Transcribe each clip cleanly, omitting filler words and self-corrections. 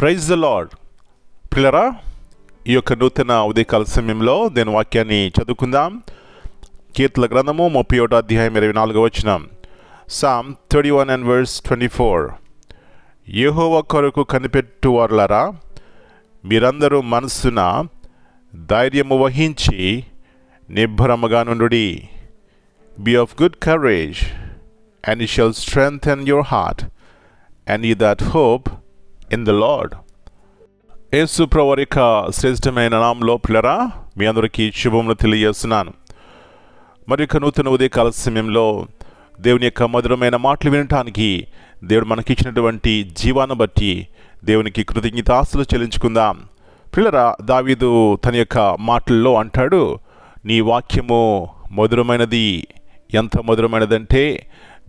Praise the lord. ప్రియులారా, ఈ యొక్క నూతన ఉదయకాల సమయంలో దేని వాక్యాన్ని చదువుకుందాం. కీర్తన గ్రంథము 31 అధ్యాయం 24 వచనం. Psalm 31 and verse 24. యెహోవా కొరకు కనిపెట్టువారులారా, మీరందరూ మనస్సున ధైర్యము వహించి నిబ్బరముగా నుండుడి. Be of good courage, and he shall strengthen your heart, and ye that hope in the Lord. యేసు ప్రభువారి యొక్క శ్రేష్టమైన నామములో ప్రియులారా, మీ అందరికీ శుభములు తెలియజేస్తున్నాను. మరి యొక్క నూతన ఉదయకాల సమయంలో దేవుని యొక్క మధురమైన మాటలు వినటానికి దేవుడు మనకిచ్చినటువంటి జీవాన్ని బట్టి దేవునికి కృతజ్ఞతాస్తులు చెల్లించుకుందాం. ప్రియులారా, దావీదు తన యొక్క మాటల్లో అంటాడు, నీ వాక్యము మధురమైనది. ఎంత మధురమైనదంటే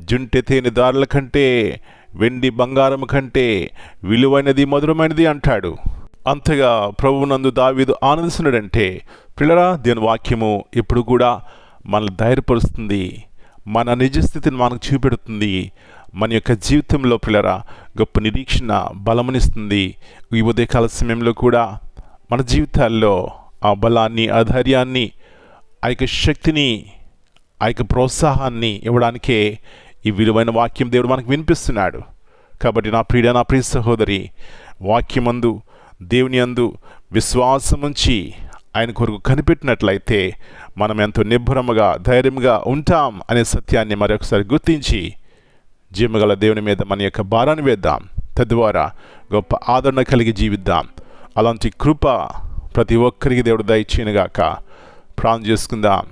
జుంటె తేనె దారుల కంటే, వెండి బంగారం కంటే విలువైనది, మధురమైనది అంటాడు. అంతగా ప్రభువునందు దావీదు ఆనందిస్తున్నాడంటే ప్రియులారా, దేవుని వాక్యము ఎప్పుడు కూడా మనల్ని ధైర్యపరుస్తుంది, మన నిజస్థితిని మనకు చూపెడుతుంది. మన యొక్క జీవితంలో ప్రియులారా గొప్ప నిరీక్షణ బలమునిస్తుంది. ఈ ఉదయకాల సమయంలో కూడా మన జీవితాల్లో ఆ బలాన్ని, ఆ ధైర్యాన్ని, ఆ యొక్క శక్తిని, ఆ యొక్క ప్రోత్సాహాన్ని ఇవ్వడానికే ఈ విలువైన వాక్యం దేవుడు మనకు వినిపిస్తున్నాడు. కాబట్టి నా ప్రియ సహోదరి, వాక్యమందు, దేవుని అందు విశ్వాసం ఉంచి ఆయన కొరకు కనిపెట్టినట్లయితే మనం ఎంతో నిబ్బరముగా, ధైర్యంగా ఉంటాం అనే సత్యాన్ని మరొకసారి గుర్తించి జీవగల దేవుని మీద మన యొక్క భారాన్ని వేద్దాం. తద్వారా గొప్ప ఆదరణ కలిగి జీవిద్దాం. అలాంటి కృప ప్రతి ఒక్కరికి దేవుడు దయచేయనుగాక. ప్రార్థన చేసుకుందాం.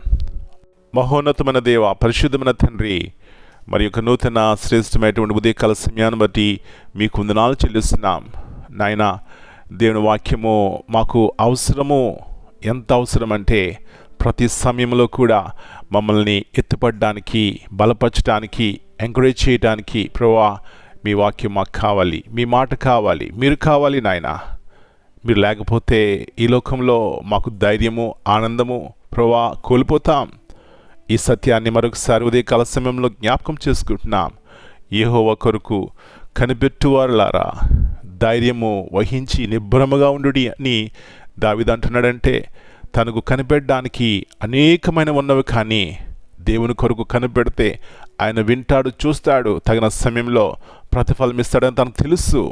మహోన్నతమైన దేవ, పరిశుద్ధమైన తండ్రి, మరి యొక్క నూతన శ్రేష్టమైనటువంటి ఉదయకాల సమయాన్ని బట్టి మీకు వందనాలు చెల్లిస్తున్నాం. నాయన, దేవుని వాక్యము మాకు అవసరము. ఎంత అవసరం అంటే ప్రతి సమయంలో కూడా మమ్మల్ని ఎత్తుపడడానికి, బలపరచడానికి, ఎంకరేజ్ చేయడానికి ప్రభువా మీ వాక్యం మాకు కావాలి, మీ మాట కావాలి, మీరు కావాలి నాయన. మీరు లేకపోతే ఈ లోకంలో మాకు ధైర్యము, ఆనందము ప్రభువా కోల్పోతాం. ఈ సత్యాన్ని మరొకసారి ఉదయకాల సమయంలో జ్ఞాపకం చేసుకుంటున్నాం. యెహోవా కొరకు కనిపెట్టువారులారా, ధైర్యము వహించి నిబ్బరముగా ఉండుడి అని దావీదు అంటున్నాడంటే తనకు కనిపెట్టడానికి అనేకమైన ఉన్నవి, కానీ దేవుని కొరకు కనిపెడితే ఆయన వింటాడు, చూస్తాడు, తగిన సమయంలో ప్రతిఫలం ఇస్తాడని తనకు తెలుసు.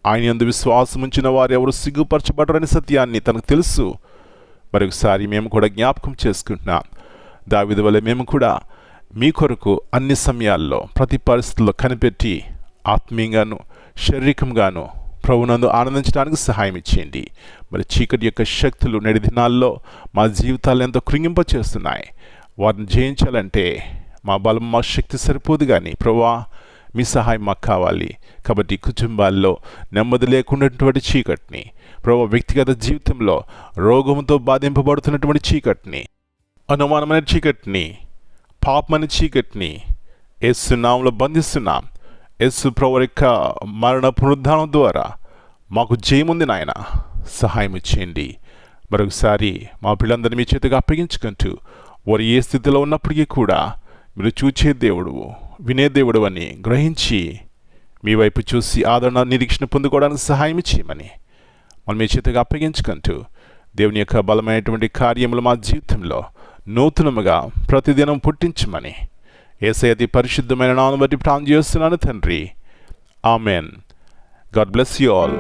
ఆయన యందు విశ్వాసం ఉంచిన వారు ఎవరు సిగ్గుపరచబడరని సత్యాన్ని తనకు తెలుసు. మరొకసారి మేము కూడా జ్ఞాపకం చేసుకుంటున్నాం. దావీదు వలె మేము కూడా మీ కొరకు అన్ని సమయాల్లో, ప్రతి పరిస్థితుల్లో కనిపెట్టి ఆత్మీయంగాను, శారీరకంగాను ప్రభువునందు ఆనందించడానికి సహాయం ఇచ్చేయండి. మరి చీకటి యొక్క శక్తులు నేటి దినాల్లో మా జీవితాలను ఎంతో కృంగింపచేస్తున్నాయి. వారిని జయించాలంటే మా బలం, మా శక్తి సరిపోదు, కానీ ప్రభువా మీ సహాయం మాకు కావాలి. కాబట్టి కుటుంబాల్లో నెమ్మది లేకున్నటువంటి చీకటిని, ప్రభువా వ్యక్తిగత జీవితంలో రోగంతో బాధింపబడుతున్నటువంటి చీకటిని, అనుమానమైన చీకటిని, పాపమైన చీకటిని యేసు నామములో బంధిస్తున్నాం. యేసు ప్రభువు యొక్క మరణ పునరుద్ధానం ద్వారా మాకు జయముంది నాయన. సహాయం ఇచ్చేయండి. మరొకసారి మా పిల్లలందరినీ మీ చేతికి అప్పగించుకుంటూ వారు ఏ స్థితిలో ఉన్నప్పటికీ కూడా మీరు చూచే దేవుడు, వినే దేవుడు అని గ్రహించి మీ వైపు చూసి ఆదరణ, నిరీక్షణ పొందుకోవడానికి సహాయం ఇచ్చేయమని మనం మీ చేతికి అప్పగించుకుంటూ దేవుని యొక్క బలమైనటువంటి కార్యములు మా జీవితంలో నూతనముగా ప్రతిదినం పుట్టించమని యేసయ్య అతి పరిశుద్ధమైన నామమును బట్టి ప్రార్థన చేస్తున్నాను తండ్రి. Amen. God bless you all.